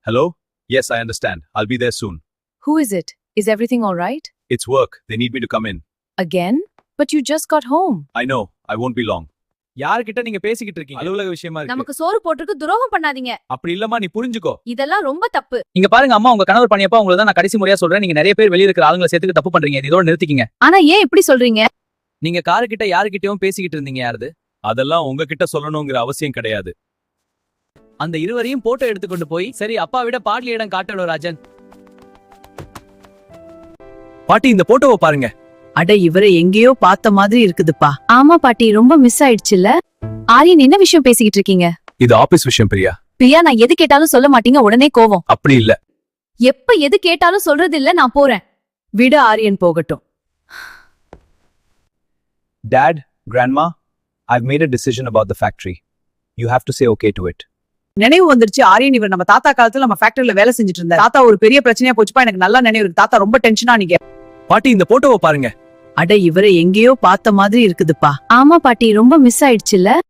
Hello? Yes, I understand. I'll be there soon. Who is it? Is everything all right? It's work. They need me to come in. Again? But you just got home. I know. I won't be long. யார்கிட்ட நீங்க பேசிக்கிட்டு இருக்கீங்க? அலுவலக விஷயமா இருக்கு. நமக்கு சோறு போட்டுருக்கு துரோகம் பண்ணாதீங்க. அப்படி இல்லம்மா, நீ புரிஞ்சுக்கோ. இதெல்லாம் ரொம்ப தப்பு. இங்க பாருங்க அம்மா, உங்க கணவர் பண்ணியப்ப உங்களுக்கு தான் நான் கடைசி முறையா சொல்றேன். நீங்க நிறைய பேர் வெளிய இருக்கிற ஆளுங்களை சேர்த்துக்கு தப்பு பண்றீங்க. இதோட நிறுத்திக்கங்க. ஆனா ஏன் இப்படி சொல்றீங்க? நீங்க காரு கிட்ட யாருகிட்டயும் பேசிக்கிட்டு இருந்தீங்க. யாருது? அதெல்லாம் உங்ககிட்ட சொல்லணுங்கிற அவசியம் கிடையாது. அந்த இருவரையும் போட்டோ எடுத்துக்கொண்டு போய் சரி அப்பா விட பாட்லி இடம் காட்டணும் ராஜன். பாட்டி, இந்த போட்டோவை பாருங்க. அட, இவரை எங்கேயோ பார்த்த மாதிரி இருக்குதுப்பா. ஆமா பாட்டி, ரொம்ப மிஸ் ஆயிடுச்சுல்ல. ஆரியன் என்ன விஷயம் பேசிக்கிட்டு இருக்கீங்க? இது ஆபீஸ் விஷயம் பிரியா. பிரியா, நான் எது கேட்டாலும் சொல்ல மாட்டீங்க, உடனே கோவம். அப்படி இல்ல. எப்ப எது கேட்டாலும் சொல்றது இல்ல, நான் போறேன். விட, ஆரியன் போகட்டும். Dad, Grandma, I've made a decision about the factory. You have to say okay to it. நினைவு வந்துருச்சு. ஆரியன் இவர் நம்ம தாத்தா காலத்துல நம்ம ஃபேக்டரியில வேலை செஞ்சுட்டு இருந்தா. தாத்தா ஒரு பெரிய பிரச்சனையா போச்சுப்பா. எனக்கு நல்லா நினைவு இருக்கு. தாத்தா ரொம்ப டென்ஷனா. நீங்க பாட்டி, இந்த போட்டோவை பாருங்க. அட, இவரை எங்கேயோ பார்த்த மாதிரி இருக்குதுப்பா. ஆமா பாட்டி, ரொம்ப மிஸ் ஆயிடுச்சுல்ல.